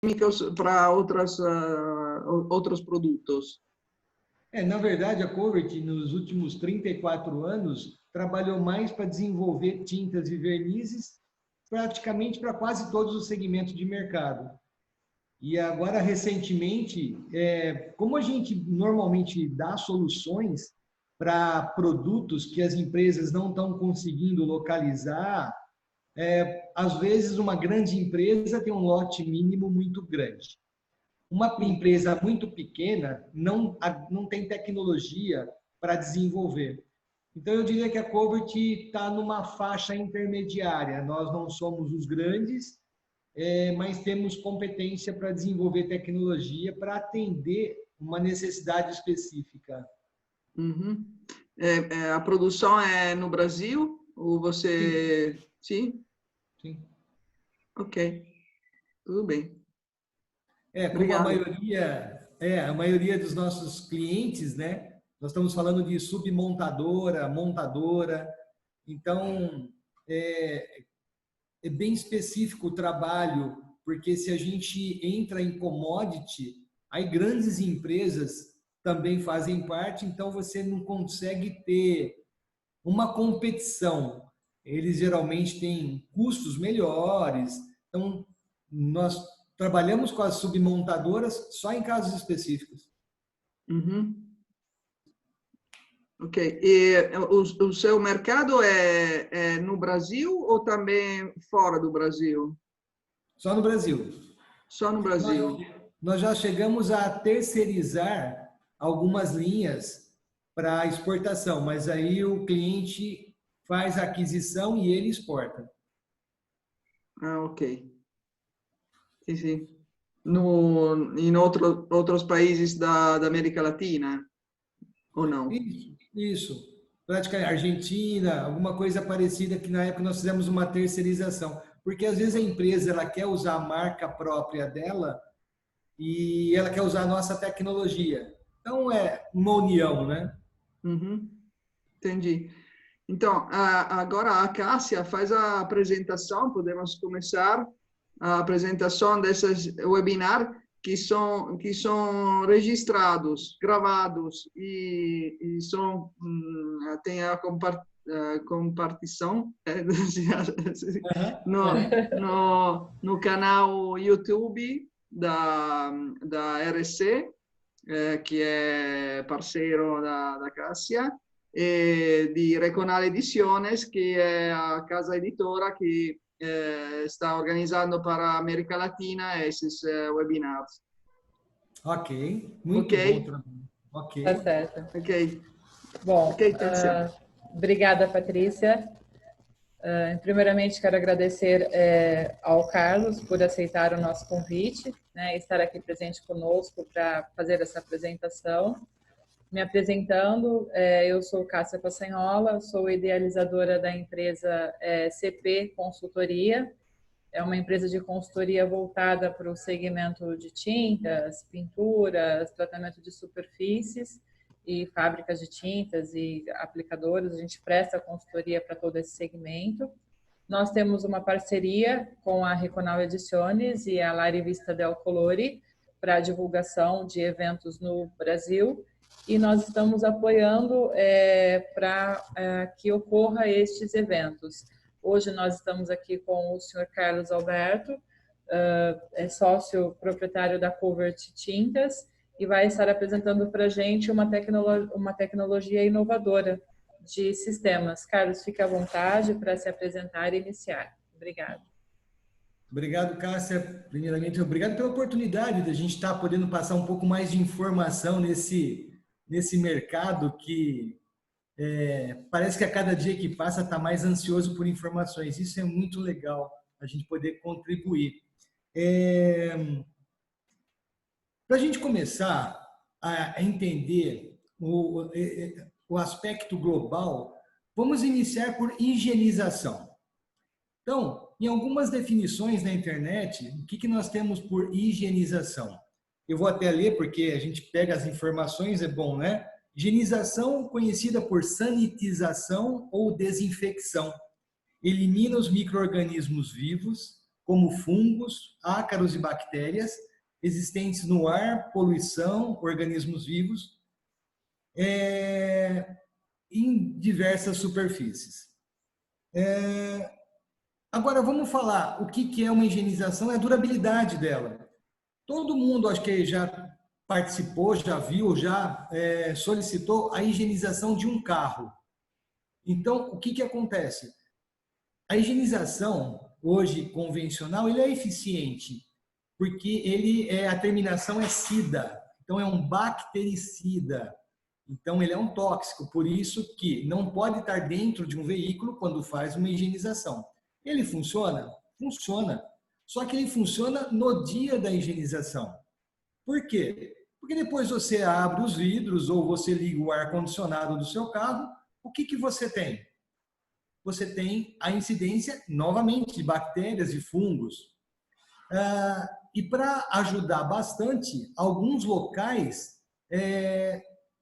químicos para outros produtos? Na verdade, a Covert, nos últimos 34 anos, trabalhou mais para desenvolver tintas e vernizes, praticamente para quase todos os segmentos de mercado. E agora, recentemente, como a gente normalmente dá soluções para produtos que as empresas não estão conseguindo localizar, às vezes uma grande empresa tem um lote mínimo muito grande. Uma empresa muito pequena não tem tecnologia para desenvolver. Então, eu diria que a Covert está numa faixa intermediária. Nós não somos os grandes, mas temos competência para desenvolver tecnologia para atender uma necessidade específica. Uhum. A produção é no Brasil? Ou você... Sim? Sim. Ok. Tudo bem. Como Obrigado. a maioria dos nossos clientes, né? Nós estamos falando de submontadora, montadora. Então, é bem específico o trabalho, porque se a gente entra em commodity, aí grandes empresas também fazem parte, então você não consegue ter uma competição. Eles geralmente têm custos melhores, então nós trabalhamos com as submontadoras só em casos específicos. Uhum. Ok. E o seu mercado é no Brasil ou também fora do Brasil? Só no Brasil. Só no Brasil. Nós já chegamos a terceirizar algumas linhas para exportação, mas aí o cliente faz a aquisição e ele exporta. Ah, ok. Sim, sim. Em outros países da América Latina, ou não? Isso. Praticamente Argentina, alguma coisa parecida que na época nós fizemos uma terceirização. Porque às vezes a empresa ela quer usar a marca própria dela e ela quer usar a nossa tecnologia. Então é uma união, né? Uhum. Entendi. Então, agora a Cássia faz a apresentação, podemos começar a apresentação desses webinar que são registrados, gravados e são tem a compartição no canal YouTube da RC, que é parceiro da Cássia, e di Reconal Ediciones, que é a casa editora que está organizando para a América Latina esses webinars. Ok, muito bom Ok? trabalho. Ok. Tá certo. Ok. Bom, Ok, atenção. obrigada, Patrícia. Primeiramente, quero agradecer ao Carlos por aceitar o nosso convite, né, estar aqui presente conosco para fazer essa apresentação. Me apresentando, eu sou Cássia Passanhola, sou idealizadora da empresa CP Consultoria. É uma empresa de consultoria voltada para o segmento de tintas, pinturas, tratamento de superfícies e fábricas de tintas e aplicadores. A gente presta consultoria para todo esse segmento. Nós temos uma parceria com a Reconal Ediciones e a La Rivista del Colore para a divulgação de eventos no Brasil, e nós estamos apoiando para que ocorra estes eventos. Hoje nós estamos aqui com o senhor Carlos Alberto, é sócio proprietário da Covert Tintas, e vai estar apresentando para a gente uma tecnologia inovadora de sistemas. Carlos, fique à vontade para se apresentar e iniciar. Obrigada. Obrigado, Cássia. Primeiramente, obrigado pela oportunidade de a gente estar podendo passar um pouco mais de informação nesse mercado que parece que a cada dia que passa está mais ansioso por informações. Isso é muito legal, a gente poder contribuir. Para a gente começar a entender o aspecto global, vamos iniciar por higienização. Então, em algumas definições na internet, o que nós temos por higienização? Eu vou até ler, porque a gente pega as informações, é bom, né? Higienização, conhecida por sanitização ou desinfecção. Elimina os micro-organismos vivos, como fungos, ácaros e bactérias existentes no ar, poluição, organismos vivos, em diversas superfícies. Agora, vamos falar o que é uma higienização e a durabilidade dela. Todo mundo, acho que já participou, já viu, já solicitou a higienização de um carro. Então, o que acontece? A higienização, hoje convencional, ele é eficiente, porque a terminação é cida, então é um bactericida. Então, ele é um tóxico, por isso que não pode estar dentro de um veículo quando faz uma higienização. Ele funciona? Funciona. Só que ele funciona no dia da higienização. Por quê? Porque depois você abre os vidros ou você liga o ar-condicionado do seu carro, o que você tem? Você tem a incidência, novamente, de bactérias e fungos. E para ajudar bastante, alguns locais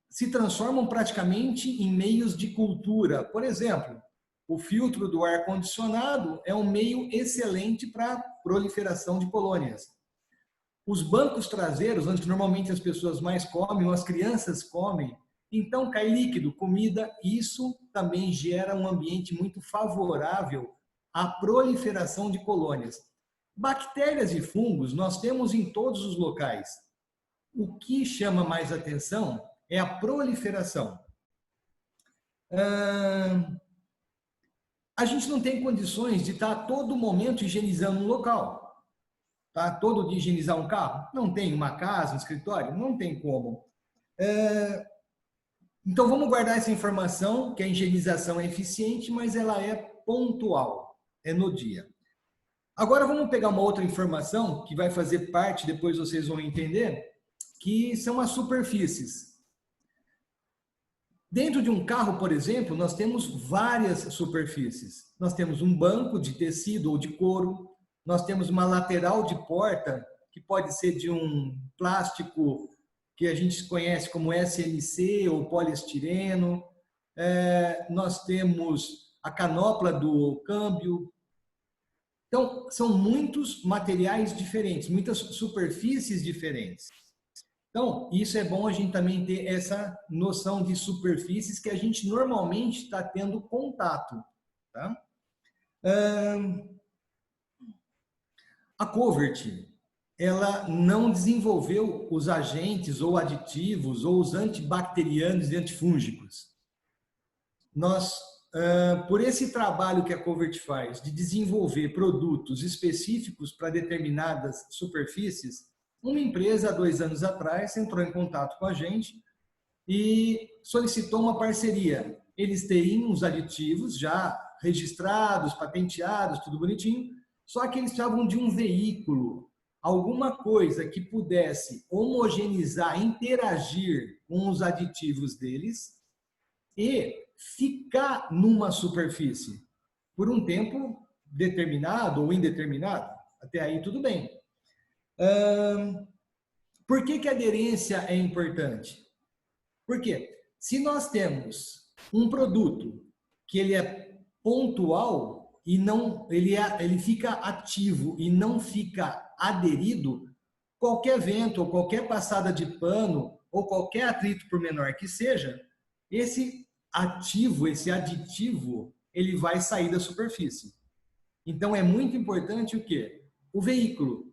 se transformam praticamente em meios de cultura. Por exemplo, o filtro do ar-condicionado é um meio excelente para proliferação de colônias. Os bancos traseiros, onde normalmente as pessoas mais comem, ou as crianças comem, então cai líquido, comida, isso também gera um ambiente muito favorável à proliferação de colônias. Bactérias e fungos nós temos em todos os locais. O que chama mais atenção é a proliferação. A gente não tem condições de estar a todo momento higienizando um local. Tá? Todo dia higienizar um carro? Não tem. Uma casa, um escritório? Não tem como. Então, vamos guardar essa informação, que a higienização é eficiente, mas ela é pontual, é no dia. Agora, vamos pegar uma outra informação, que vai fazer parte, depois vocês vão entender, que são as superfícies. Dentro de um carro, por exemplo, nós temos várias superfícies. Nós temos um banco de tecido ou de couro, nós temos uma lateral de porta, que pode ser de um plástico que a gente conhece como SMC ou poliestireno. Nós temos a canopla do câmbio. Então, são muitos materiais diferentes, muitas superfícies diferentes. Então, isso é bom a gente também ter essa noção de superfícies que a gente normalmente está tendo contato. Tá? A Covert, ela não desenvolveu os agentes ou aditivos ou os antibacterianos e antifúngicos. Nós, por esse trabalho que a Covert faz de desenvolver produtos específicos para determinadas superfícies, uma empresa, há 2 anos atrás, entrou em contato com a gente e solicitou uma parceria. Eles teriam os aditivos já registrados, patenteados, tudo bonitinho, só que eles precisavam de um veículo, alguma coisa que pudesse homogeneizar, interagir com os aditivos deles e ficar numa superfície por um tempo determinado ou indeterminado. Até aí tudo bem. Por que a aderência é importante? Porque se nós temos um produto que ele é pontual e não ele fica ativo e não fica aderido, qualquer vento ou qualquer passada de pano ou qualquer atrito, por menor que seja, esse ativo, esse aditivo, ele vai sair da superfície. Então é muito importante o quê? O veículo.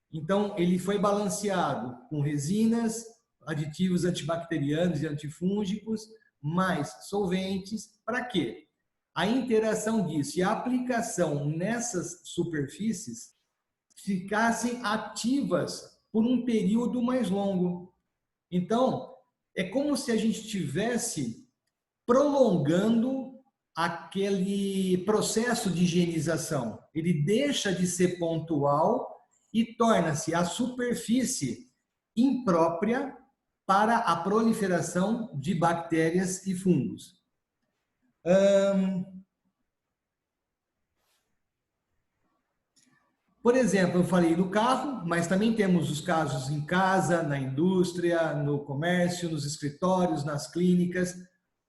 Então, ele foi balanceado com resinas, aditivos antibacterianos e antifúngicos, mais solventes. Para quê? A interação disso e a aplicação nessas superfícies ficassem ativas por um período mais longo. Então, é como se a gente estivesse prolongando aquele processo de higienização. Ele deixa de ser pontual e torna-se a superfície imprópria para a proliferação de bactérias e fungos. Por exemplo, eu falei do carro, mas também temos os casos em casa, na indústria, no comércio, nos escritórios, nas clínicas.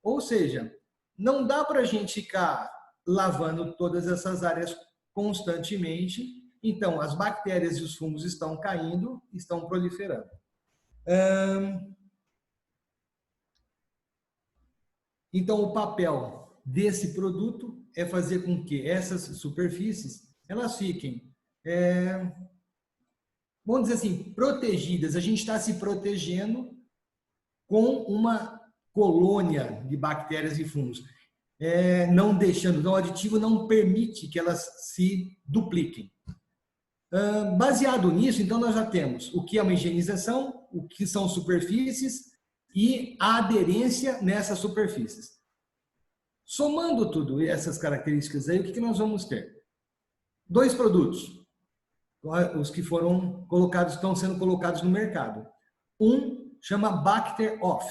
Ou seja, não dá para a gente ficar lavando todas essas áreas constantemente, Então, as bactérias e os fungos estão caindo, estão proliferando. Então, o papel desse produto é fazer com que essas superfícies elas fiquem, vamos dizer assim, protegidas. A gente está se protegendo com uma colônia de bactérias e fungos, não deixando, então o aditivo não permite que elas se dupliquem. Baseado nisso, então nós já temos o que é uma higienização, o que são superfícies e a aderência nessas superfícies. Somando tudo essas características aí, o que nós vamos ter? 2 produtos, os que foram colocados, estão sendo colocados no mercado. Um chama Bacter Off.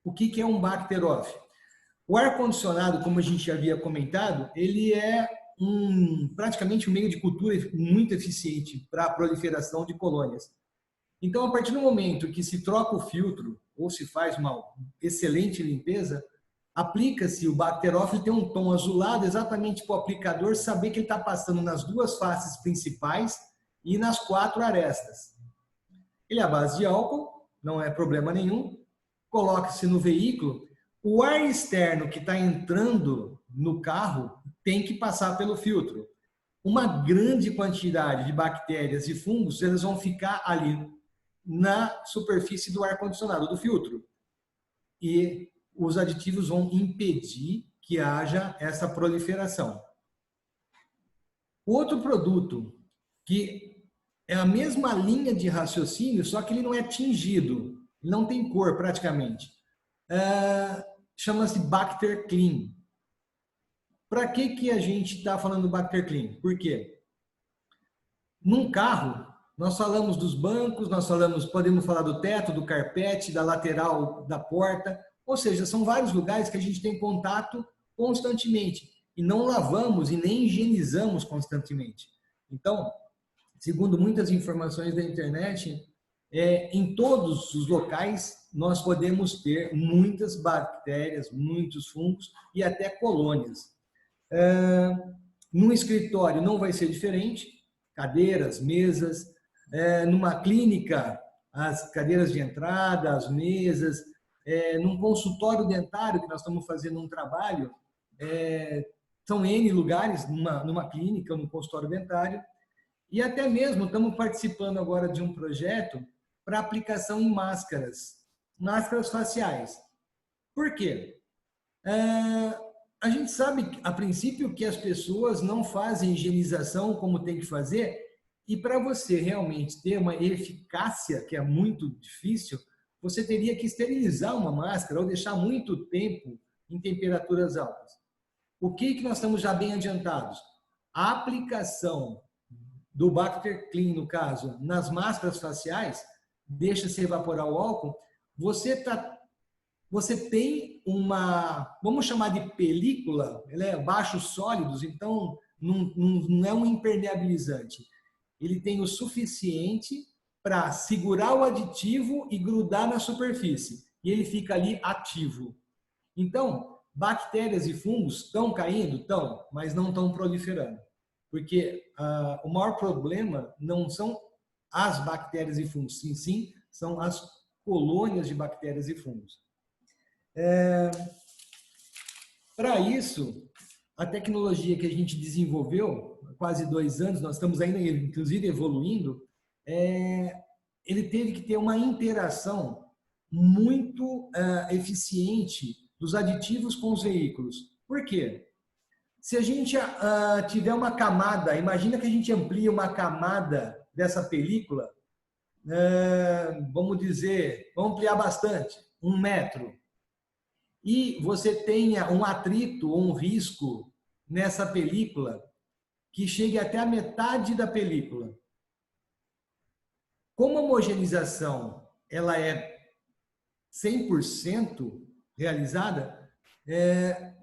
O que é um Bacter Off? O ar-condicionado, como a gente já havia comentado, ele é praticamente um meio de cultura muito eficiente para a proliferação de colônias. Então, a partir do momento que se troca o filtro ou se faz uma excelente limpeza, aplica-se o Bacter Off, ele tem um tom azulado exatamente para o aplicador saber que ele está passando nas 2 faces principais e nas 4 arestas. Ele é à base de álcool, não é problema nenhum. Coloca-se no veículo. O ar externo que está entrando no carro tem que passar pelo filtro. Uma grande quantidade de bactérias e fungos, eles vão ficar ali na superfície do ar-condicionado, do filtro. E os aditivos vão impedir que haja essa proliferação. Outro produto que é a mesma linha de raciocínio, só que ele não é tingido, não tem cor praticamente. Chama-se Bacter Clean. Para que a gente está falando Bacter Clean? Por quê? Num carro, nós falamos dos bancos, podemos falar do teto, do carpete, da lateral da porta, ou seja, são vários lugares que a gente tem contato constantemente e não lavamos e nem higienizamos constantemente. Então, segundo muitas informações da internet, em todos os locais nós podemos ter muitas bactérias, muitos fungos e até colônias. Num escritório não vai ser diferente, cadeiras, mesas. Numa clínica, as cadeiras de entrada, as mesas. Num consultório dentário, que nós estamos fazendo um trabalho, são N lugares, numa clínica, num consultório dentário. E até mesmo estamos participando agora de um projeto para aplicação em máscaras faciais. Por quê? A gente sabe, a princípio, que as pessoas não fazem higienização como tem que fazer, e para você realmente ter uma eficácia, que é muito difícil, você teria que esterilizar uma máscara ou deixar muito tempo em temperaturas altas. O que nós estamos já bem adiantados? A aplicação do Bacter Clean, no caso, nas máscaras faciais, deixa-se evaporar o álcool, você tem uma, vamos chamar de película, ela é baixos sólidos, então não é um impermeabilizante. Ele tem o suficiente para segurar o aditivo e grudar na superfície. E ele fica ali ativo. Então, bactérias e fungos estão caindo? Estão, mas não estão proliferando. Porque o maior problema não são as bactérias e fungos, sim, são as colônias de bactérias e fungos. Para isso, a tecnologia que a gente desenvolveu, há quase 2 anos, nós estamos ainda, inclusive, evoluindo, ele teve que ter uma interação muito eficiente dos aditivos com os veículos. Por quê? Se a gente tiver uma camada, imagina que a gente amplia uma camada dessa película, vamos ampliar bastante, 1 metro, e você tenha um atrito ou um risco nessa película que chegue até a metade da película. Como a homogeneização ela é 100% realizada,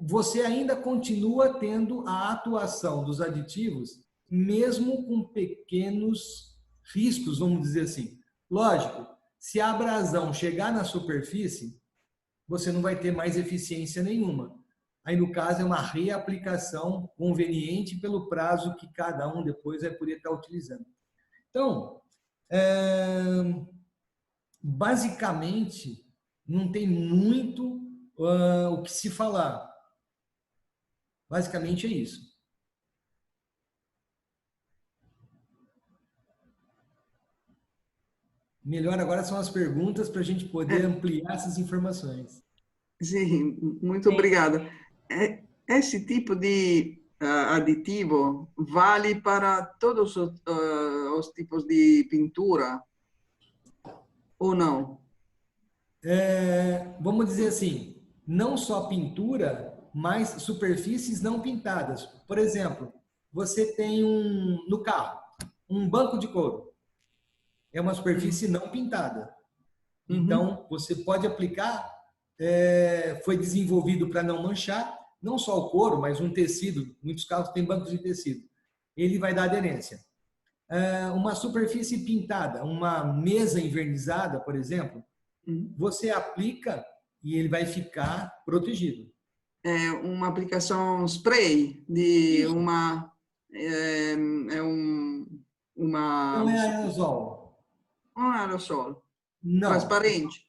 você ainda continua tendo a atuação dos aditivos, mesmo com pequenos riscos, vamos dizer assim. Lógico, se a abrasão chegar na superfície, você não vai ter mais eficiência nenhuma. Aí, no caso, é uma reaplicação conveniente pelo prazo que cada um depois vai poder estar utilizando. Então, basicamente, não tem muito o que se falar. Basicamente é isso. Melhor agora são as perguntas para a gente poder ampliar essas informações. Sim, muito obrigada. Esse tipo de aditivo vale para todos os tipos de pintura ou não? Vamos dizer assim, não só pintura, mas superfícies não pintadas. Por exemplo, você tem no carro, um banco de couro. É uma superfície não pintada. Então, você pode aplicar, foi desenvolvido para não manchar, não só o couro, mas um tecido. Muitos carros têm bancos de tecido. Ele vai dar aderência. Uma superfície pintada, uma mesa envernizada, por exemplo, você aplica e ele vai ficar protegido. É uma aplicação spray de uma Não é aerosol. um aerossol Não.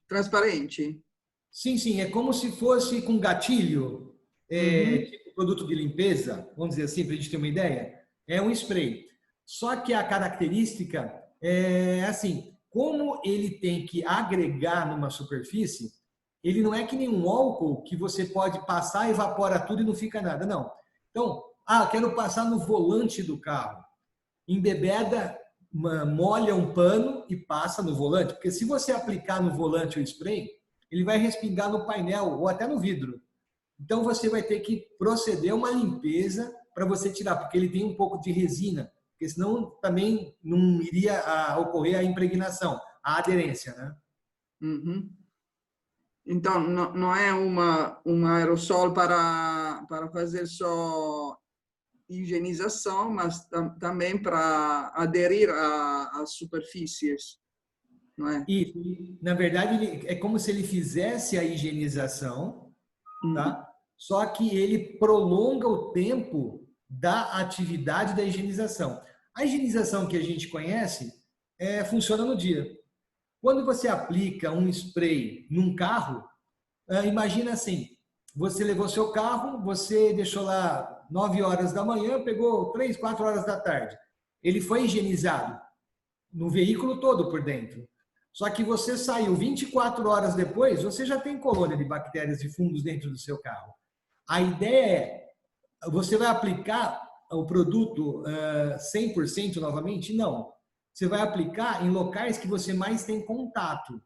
transparente. Sim, é como se fosse com gatilho, tipo produto de limpeza, vamos dizer assim, para a gente ter uma ideia. É um spray. Só que a característica é assim, como ele tem que agregar numa superfície, ele não é que nem um álcool que você pode passar, evapora tudo e não fica nada, não. Então, quero passar no volante do carro. Embebeda, molha um pano e passa no volante, porque se você aplicar no volante o spray, ele vai respingar no painel ou até no vidro. Então você vai ter que proceder a uma limpeza para você tirar, porque ele tem um pouco de resina, porque senão também não iria ocorrer a impregnação, a aderência, né? Então, não é um aerossol para fazer só higienização, mas também para aderir às superfícies, não é? E, na verdade, é como se ele fizesse a higienização, tá? Só que ele prolonga o tempo da atividade da higienização. A higienização que a gente conhece funciona no dia. Quando você aplica um spray num carro, imagina assim, você levou seu carro, você deixou lá 9 horas da manhã, pegou 3, 4 horas da tarde. Ele foi higienizado no veículo todo por dentro. Só que você saiu 24 horas depois, você já tem colônia de bactérias e fungos dentro do seu carro. A ideia você vai aplicar o produto 100% novamente? Não. Você vai aplicar em locais que você mais tem contato.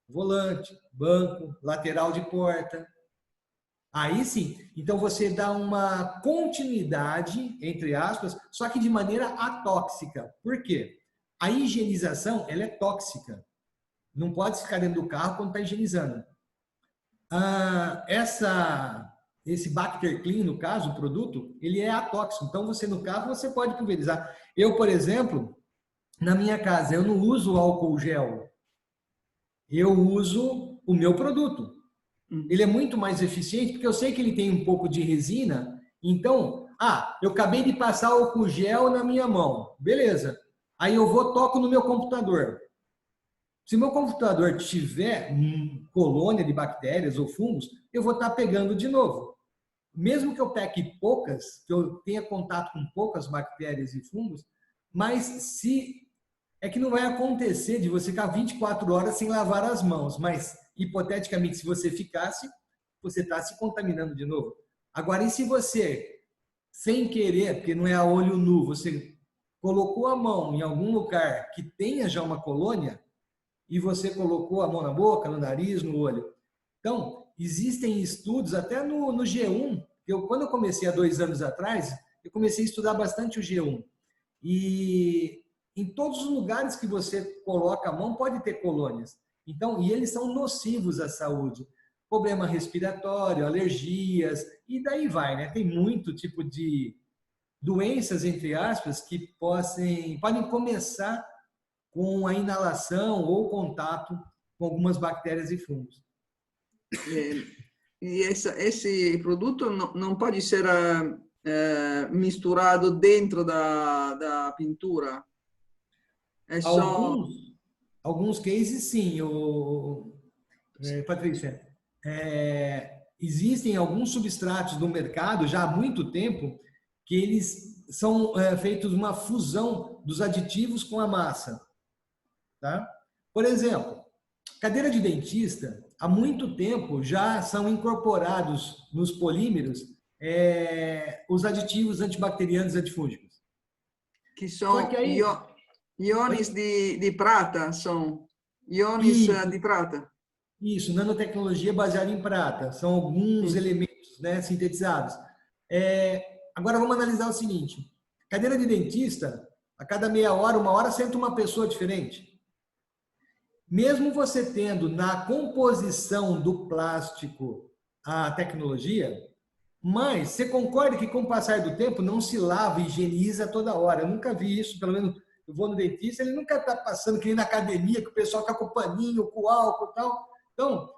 Volante, banco, lateral de porta. Aí sim, então você dá uma continuidade, entre aspas, só que de maneira atóxica. Por quê? A higienização, ela é tóxica. Não pode ficar dentro do carro quando está higienizando. Esse Bacter Clean, no caso, o produto, ele é atóxico. Então, você no carro, você pode pulverizar. Eu, por exemplo, na minha casa, eu não uso álcool gel. Eu uso o meu produto. Ele é muito mais eficiente, porque eu sei que ele tem um pouco de resina. Então, eu acabei de passar álcool gel na minha mão. Beleza. Aí eu toco no meu computador. Se o meu computador tiver colônia de bactérias ou fungos, eu vou estar pegando de novo. Mesmo que eu pegue poucas, que eu tenha contato com poucas bactérias e fungos, mas é que não vai acontecer de você ficar 24 horas sem lavar as mãos, mas hipoteticamente, se você ficasse, você está se contaminando de novo. Agora, e se você, sem querer, porque não é a olho nu, você colocou a mão em algum lugar que tenha já uma colônia, e você colocou a mão na boca, no nariz, no olho. Então, existem estudos, até no G1, quando eu comecei há 2 anos atrás, eu comecei a estudar bastante o G1. E em todos os lugares que você coloca a mão, pode ter colônias. Então, e eles são nocivos à saúde. Problema respiratório, alergias, e daí vai, né? Tem muito tipo de doenças, entre aspas, que podem começar com a inalação ou contato com algumas bactérias e fungos. E esse produto não pode ser misturado dentro da pintura? É só... Alguns cases, sim, Patrícia. Existem alguns substratos no mercado já há muito tempo que eles são feitos uma fusão dos aditivos com a massa. Tá? Por exemplo, cadeira de dentista, há muito tempo já são incorporados nos polímeros os aditivos antibacterianos e antifúngicos. Que são aí, íons de prata, são íons de prata. Isso, nanotecnologia baseada em prata. São alguns elementos, né, sintetizados. Agora vamos analisar o seguinte. Cadeira de dentista, a cada meia hora, uma hora, senta uma pessoa diferente. Mesmo você tendo na composição do plástico a tecnologia, mas você concorda que com o passar do tempo não se lava e higieniza toda hora. Eu nunca vi isso, pelo menos eu vou no dentista, ele nunca está passando que nem na academia, que o pessoal está com o paninho, com o álcool e tal. Então,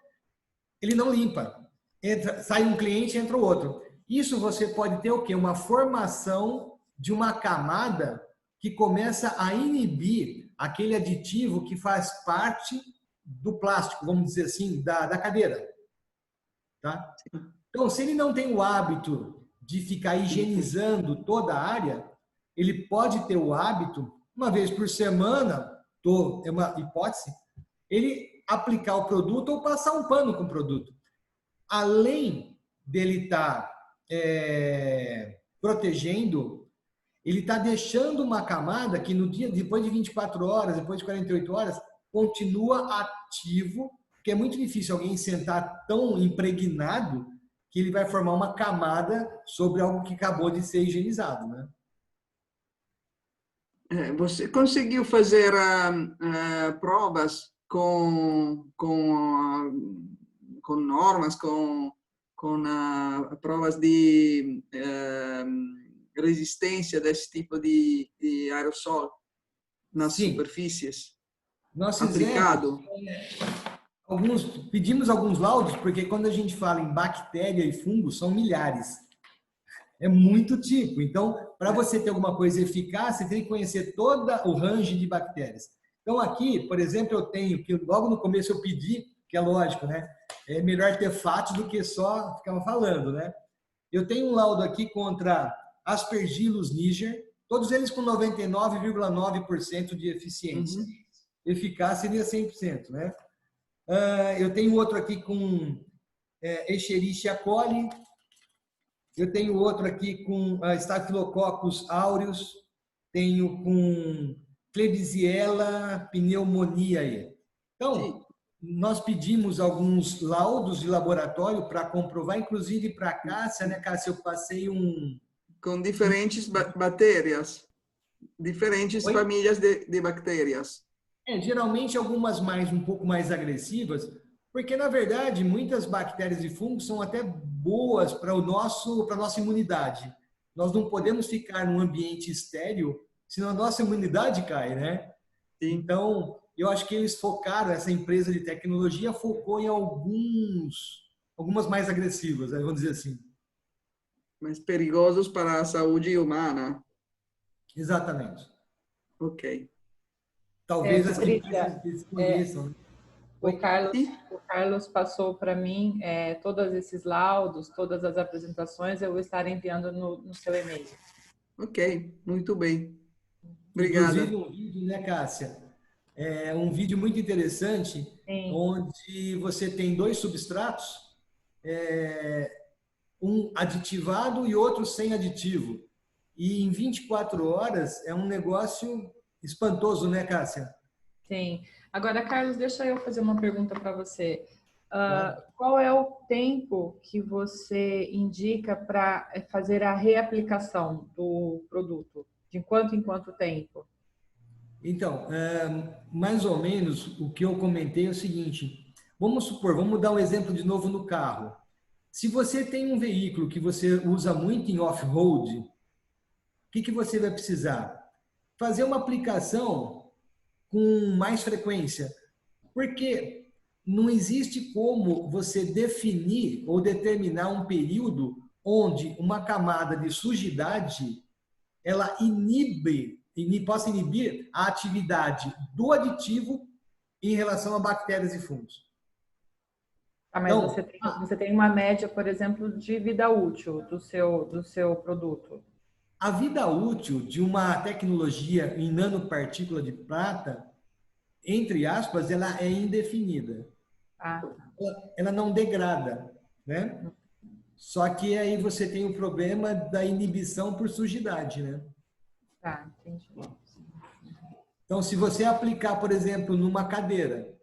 ele não limpa. Sai um cliente, entra o outro. Isso você pode ter o quê? Uma formação de uma camada que começa a inibir aquele aditivo que faz parte do plástico, vamos dizer assim, da cadeira. Tá? Então, se ele não tem o hábito de ficar higienizando toda a área, ele pode ter o hábito, uma vez por semana, é uma hipótese, ele aplicar o produto ou passar um pano com o produto. Além dele estar protegendo, ele está deixando uma camada que no dia, depois de 24 horas, depois de 48 horas, continua ativo, porque é muito difícil alguém sentar tão impregnado que ele vai formar uma camada sobre algo que acabou de ser higienizado, né? Você conseguiu fazer provas com normas, com provas de resistência desse tipo de aerossol nas superfícies? Nós aplicado? Pedimos alguns laudos, porque quando a gente fala em bactéria e fungo, são milhares. É muito tipo. Então, para você ter alguma coisa eficaz, você tem que conhecer todo o range de bactérias. Então, aqui, por exemplo, eu tenho, que logo no começo eu pedi, que é lógico, né? É melhor ter fatos do que só ficar falando, né? Eu tenho um laudo aqui contra Aspergillus niger, todos eles com 99,9% de eficiência. Eficácia seria 100%, né? Eu tenho outro aqui com Escherichia coli. Eu tenho outro aqui com Staphylococcus aureus. Tenho com Klebsiella pneumoniae. Então, nós pedimos alguns laudos de laboratório para comprovar, inclusive para a Cássia, né, Cássia? Eu passei com diferentes bactérias, diferentes famílias de bactérias. Geralmente algumas um pouco mais agressivas, porque na verdade muitas bactérias e fungos são até boas para a nossa imunidade. Nós não podemos ficar num ambiente estéril, senão a nossa imunidade cai, né? Sim. Então, eu acho que eles focaram, essa empresa de tecnologia focou em algumas mais agressivas, vamos dizer assim. Mais perigosos para a saúde humana. Exatamente. Ok. Talvez Patrícia, o Carlos passou para mim todos esses laudos, todas as apresentações, eu vou estar enviando no seu e-mail. Ok, muito bem. Obrigada. Inclusive um vídeo, né, Cássia? Um vídeo muito interessante, sim, onde você tem dois substratos, um aditivado e outro sem aditivo. E em 24 horas é um negócio espantoso, né, Cássia? Sim. Agora, Carlos, deixa eu fazer uma pergunta para você. Qual é o tempo que você indica para fazer a reaplicação do produto? De quanto em quanto tempo? Então, mais ou menos o que eu comentei é o seguinte. Vamos supor, vamos dar um exemplo de novo no carro. Se você tem um veículo que você usa muito em off-road, o que você vai precisar? Fazer uma aplicação com mais frequência. Porque não existe como você definir ou determinar um período onde uma camada de sujidade ela possa inibir a atividade do aditivo em relação a bactérias e fungos. Ah, mas Então, você tem uma média, por exemplo, de vida útil do seu produto. a vida útil de uma tecnologia em nanopartícula de prata, entre aspas, ela é indefinida. Ah, Ela não degrada, né? Só que aí você tem o problema da inibição por sujidade, né? tá, entendi. Então, se você aplicar, por exemplo, numa cadeira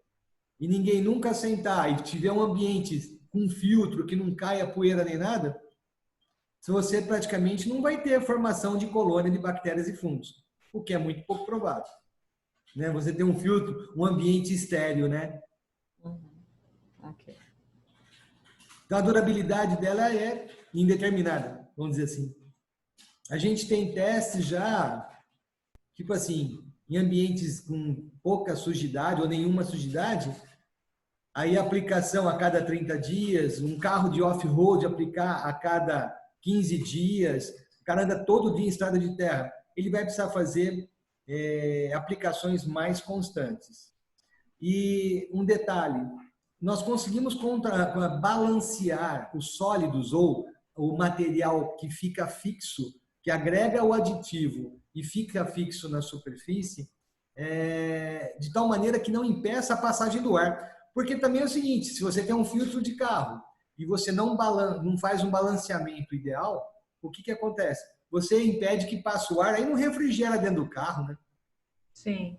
e ninguém nunca sentar e tiver um ambiente com filtro que não caia poeira nem nada, você praticamente não vai ter formação de colônia de bactérias e fungos, o que é muito pouco provável. Né? Você tem um filtro, um ambiente estéril, né? Ok. Então, a durabilidade dela é indeterminada, vamos dizer assim. A gente tem testes já, tipo assim, em ambientes com pouca sujidade ou nenhuma sujidade, aí a aplicação a cada 30 dias, um carro de off-road aplicar a cada 15 dias, o cara anda todo dia em estrada de terra, ele vai precisar fazer aplicações mais constantes. E um detalhe, nós conseguimos balancear os sólidos ou o material que fica fixo, que agrega o aditivo e fica fixo na superfície, de tal maneira que não impeça a passagem do ar. Porque também é o seguinte, se você tem um filtro de carro e você não faz um balanceamento ideal, o que acontece? Você impede que passe o ar, aí não refrigera dentro do carro, né? Sim.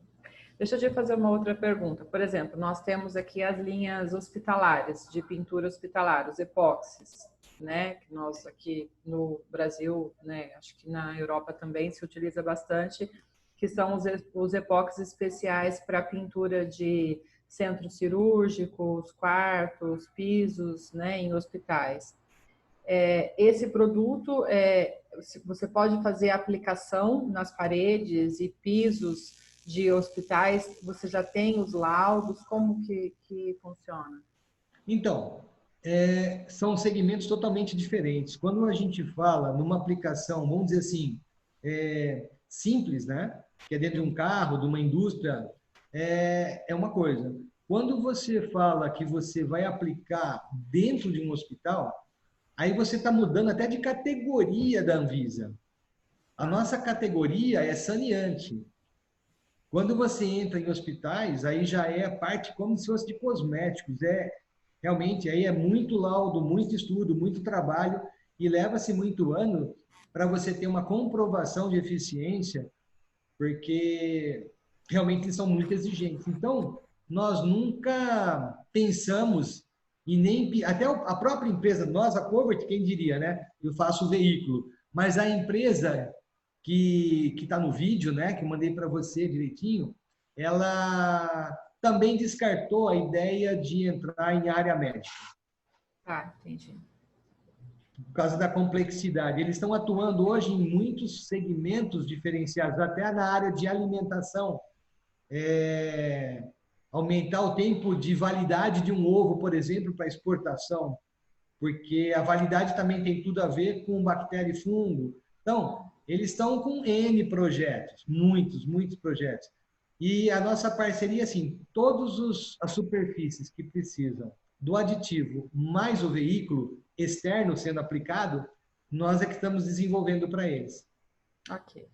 Deixa eu te fazer uma outra pergunta. Por exemplo, nós temos aqui as linhas hospitalares, de pintura hospitalar, os epóxis, né? Que nós aqui no Brasil, né? Acho que na Europa também se utiliza bastante, que são os epóxis especiais para pintura de centros cirúrgicos, quartos, pisos, né? Em hospitais. Esse produto, você pode fazer aplicação nas paredes e pisos de hospitais? Você já tem os laudos? Como que funciona? Então, são segmentos totalmente diferentes. Quando a gente fala numa aplicação, vamos dizer assim, simples, né? Que é dentro de um carro, de uma indústria, é uma coisa. Quando você fala que você vai aplicar dentro de um hospital, aí você está mudando até de categoria da Anvisa. A nossa categoria é saneante. Quando você entra em hospitais, aí já é a parte como se fosse de cosméticos. Realmente, aí é muito laudo, muito estudo, muito trabalho e leva-se muito ano para você ter uma comprovação de eficiência, porque realmente eles são muito exigentes. Então, nós nunca pensamos e nem até a própria empresa, nós, a Covert, quem diria, né? Eu faço o veículo, mas a empresa que está no vídeo, né, que eu mandei para você direitinho, ela também descartou a ideia de entrar em área médica. Ah, entendi. Por causa da complexidade. Eles estão atuando hoje em muitos segmentos diferenciados, até na área de alimentação. Aumentar o tempo de validade de um ovo, por exemplo, para exportação, porque a validade também tem tudo a ver com bactéria e fungo. Então, eles estão com N projetos, muitos projetos. E a nossa parceria, assim, todas as superfícies que precisam do aditivo mais o veículo externo sendo aplicado, nós é que estamos desenvolvendo para eles. Ok.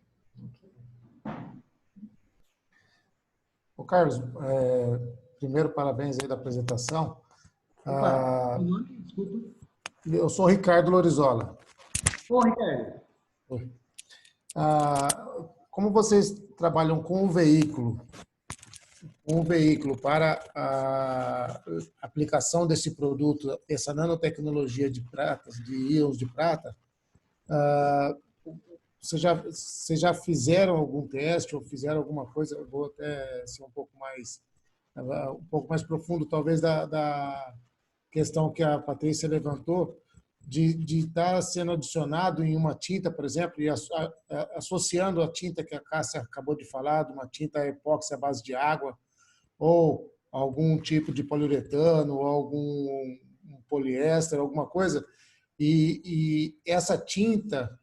Ô Carlos, primeiro parabéns aí da apresentação. Opa, meu nome? Desculpa. Eu sou o Ricardo Lorizola. Ô, Ricardo. Como vocês trabalham com o veículo para a aplicação desse produto, essa nanotecnologia de pratas, de íons de prata, vocês já fizeram algum teste ou fizeram alguma coisa? Eu vou até ser um pouco mais profundo, talvez, da questão que a Patrícia levantou, de estar sendo adicionado em uma tinta, por exemplo, e associando a tinta que a Cássia acabou de falar, de uma tinta epóxi à base de água, ou algum tipo de poliuretano, algum poliéster, alguma coisa, e essa tinta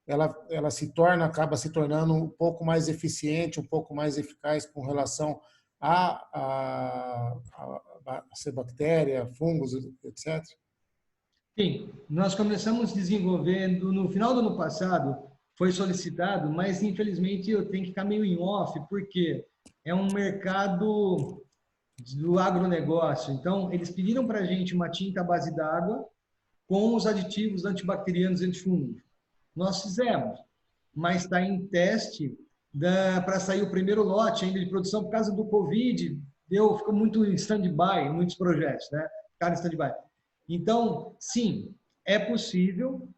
ela acaba se tornando um pouco mais eficiente, um pouco mais eficaz com relação a ser bactéria, fungos, etc. Sim, nós começamos desenvolvendo no final do ano passado, foi solicitado, mas infelizmente eu tenho que ficar meio em off, porque é um mercado do agronegócio. Então, eles pediram para a gente uma tinta à base d'água com os aditivos antibacterianos e antifúngicos. Nós fizemos, mas está em teste para sair o primeiro lote ainda de produção por causa do Covid. Ficou muito em stand-by, muitos projetos, né? Ficaram em stand-by. Então, sim, é possível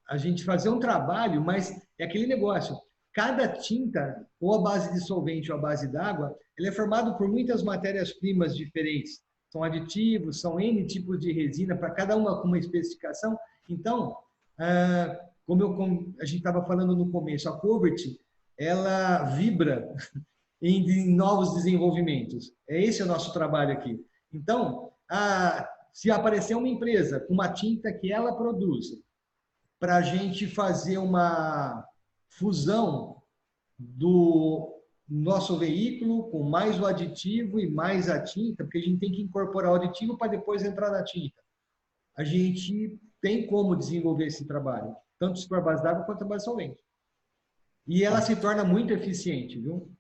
a gente fazer um trabalho, mas é aquele negócio. Cada tinta, ou a base de solvente ou a base d'água, ele é formado por muitas matérias-primas diferentes. São aditivos, são N tipos de resina, para cada uma com uma especificação. Então, como a gente estava falando no começo, a Covert, ela vibra em novos desenvolvimentos. Esse é o nosso trabalho aqui. Então, se aparecer uma empresa com uma tinta que ela produz, para a gente fazer uma fusão do nosso veículo com mais o aditivo e mais a tinta, porque a gente tem que incorporar o aditivo para depois entrar na tinta. A gente tem como desenvolver esse trabalho, tanto se for a base d'água quanto a base solvente. E ela se torna muito eficiente, viu?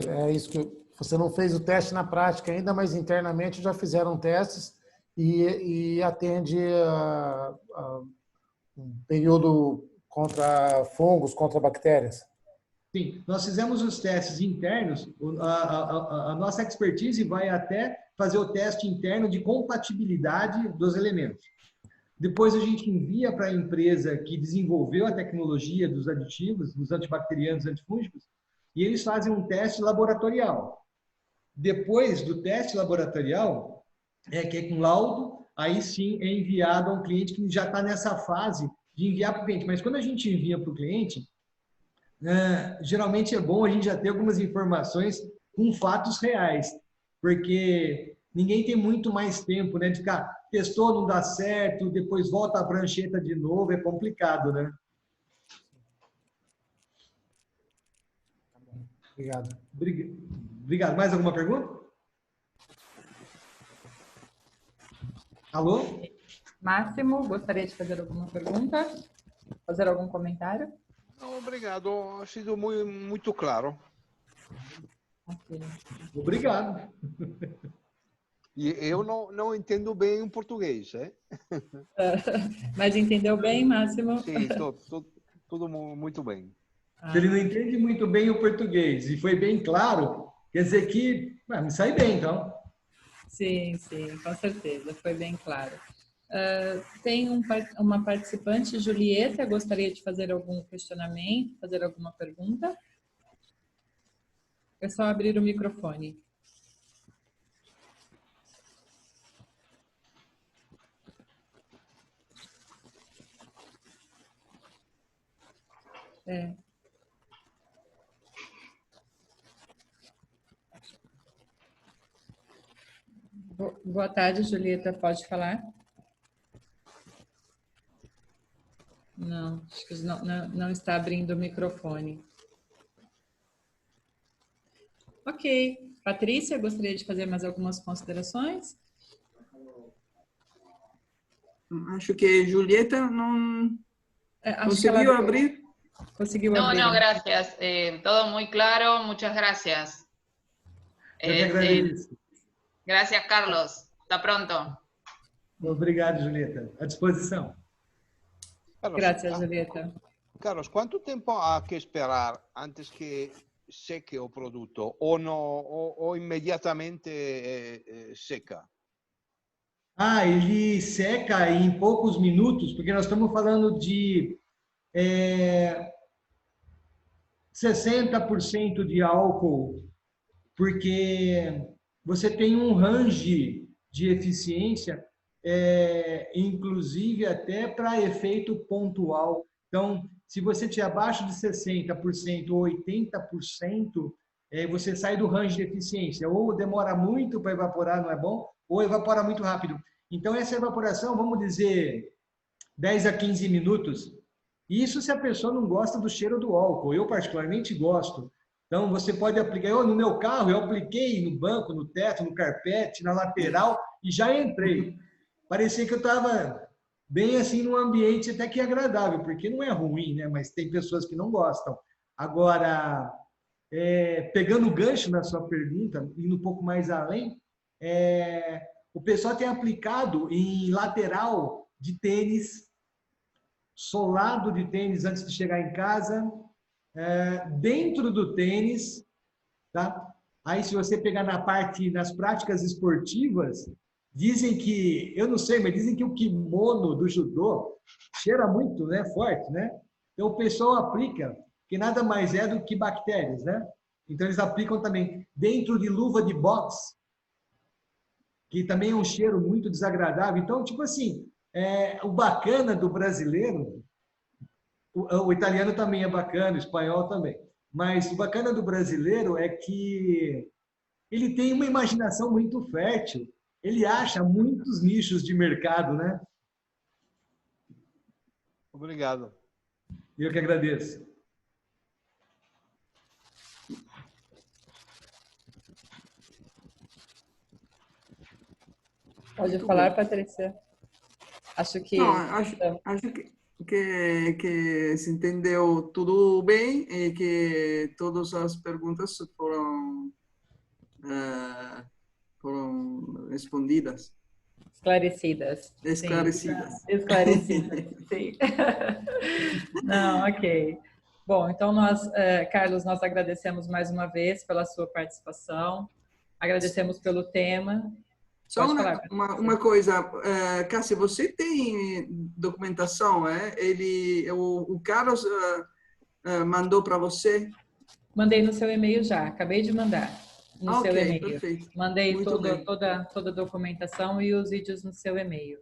É isso que você não fez o teste na prática ainda, mas internamente já fizeram testes e atende um período contra fungos, contra bactérias. Sim, nós fizemos os testes internos, a nossa expertise vai até fazer o teste interno de compatibilidade dos elementos. Depois a gente envia para a empresa que desenvolveu a tecnologia dos aditivos, dos antibacterianos, antifúngicos, e eles fazem um teste laboratorial. Depois do teste laboratorial, que é com laudo, aí sim é enviado a um cliente que já está nessa fase de enviar para o cliente. Mas quando a gente envia para o cliente, geralmente é bom a gente já ter algumas informações com fatos reais, porque ninguém tem muito mais tempo, né, de ficar, testou, não dá certo, depois volta a prancheta de novo, é complicado, né? Obrigado. Obrigado. Mais alguma pergunta? Alô? Máximo, gostaria de fazer alguma pergunta? Fazer algum comentário? Não, obrigado. Ha sido muito claro. Okay. Obrigado. E eu não entendo bem o português, Mas entendeu bem, Máximo? Sim, tudo muito bem. Se ele não entende muito bem o português e foi bem claro, quer dizer que me sai bem, então. Sim, com certeza, foi bem claro. Tem uma participante, Julieta, gostaria de fazer algum questionamento, fazer alguma pergunta? É só abrir o microfone. Boa tarde, Julieta, pode falar? Não, acho que não está abrindo o microfone. Ok. Patrícia, gostaria de fazer mais algumas considerações? Acho que Julieta não conseguiu abrir. Conseguiu abrir. No, gracias. Todo muy claro. Muchas gracias. Eu que agradeço. Gracias, Carlos. Hasta pronto. Obrigado, Julieta. À disposição. Carlos, Gracias, Julieta. Carlos, quanto tempo há que esperar antes que seque o produto ou imediatamente seca? Ele seca em poucos minutos, porque nós estamos falando de 60% de álcool, porque você tem um range de eficiência, inclusive até para efeito pontual. Então, se você tiver abaixo de 60% ou 80%, você sai do range de eficiência. Ou demora muito para evaporar, não é bom, ou evapora muito rápido. Então, essa evaporação, vamos dizer, 10 a 15 minutos. Isso se a pessoa não gosta do cheiro do álcool. Eu, particularmente, gosto. Então, você pode aplicar. No meu carro, eu apliquei no banco, no teto, no carpete, na lateral e já entrei. Parecia que eu estava bem assim num ambiente até que agradável, porque não é ruim, né? Mas tem pessoas que não gostam. Agora, pegando o gancho na sua pergunta, indo um pouco mais além, o pessoal tem aplicado em lateral de tênis, solado de tênis antes de chegar em casa, dentro do tênis, tá? Aí, se você pegar nas práticas esportivas, dizem que, eu não sei, mas dizem que o kimono do judô cheira muito, né? Forte, né? Então, o pessoal aplica, que nada mais é do que bactérias, né? Então, eles aplicam também dentro de luva de boxe, que também é um cheiro muito desagradável. Então, tipo assim, o bacana do brasileiro, o italiano também é bacana, o espanhol também, mas o bacana do brasileiro é que ele tem uma imaginação muito fértil, ele acha muitos nichos de mercado, né? Obrigado. Eu que agradeço. Pode falar, Patrícia. Acho que... Não, acho que se entendeu tudo bem e que todas as perguntas foram respondidas. Esclarecidas. Esclarecidas. Sim. Esclarecidas, sim. Não, ok. Bom, então Carlos, nós agradecemos mais uma vez pela sua participação, agradecemos pelo tema. Só uma coisa, Cássia, você tem documentação, o Carlos mandou para você? Mandei no seu e-mail já, acabei de mandar no seu e-mail. Perfeito. Mandei Muito toda a documentação e os vídeos no seu e-mail.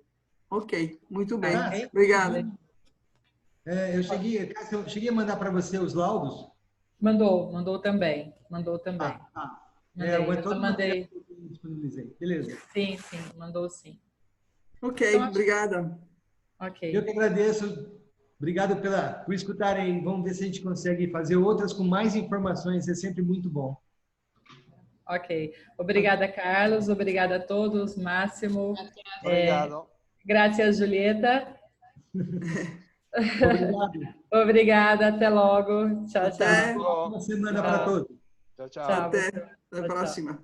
Ok, muito bem. Okay? Obrigada. Eu cheguei a mandar para você os laudos? Mandou também. Mandei. Disponibilizei. Beleza. Sim, mandou sim. Ok, então, obrigada. Ok. Eu que agradeço. Obrigado por escutarem. Vamos ver se a gente consegue fazer outras com mais informações. É sempre muito bom. Ok. Obrigada, Carlos. Obrigada a todos. Máximo. Obrigado. Graças, Julieta. Obrigado. Obrigada. Até logo. Tchau, tchau. Boa semana para todos. Tchau, tchau. Até a próxima.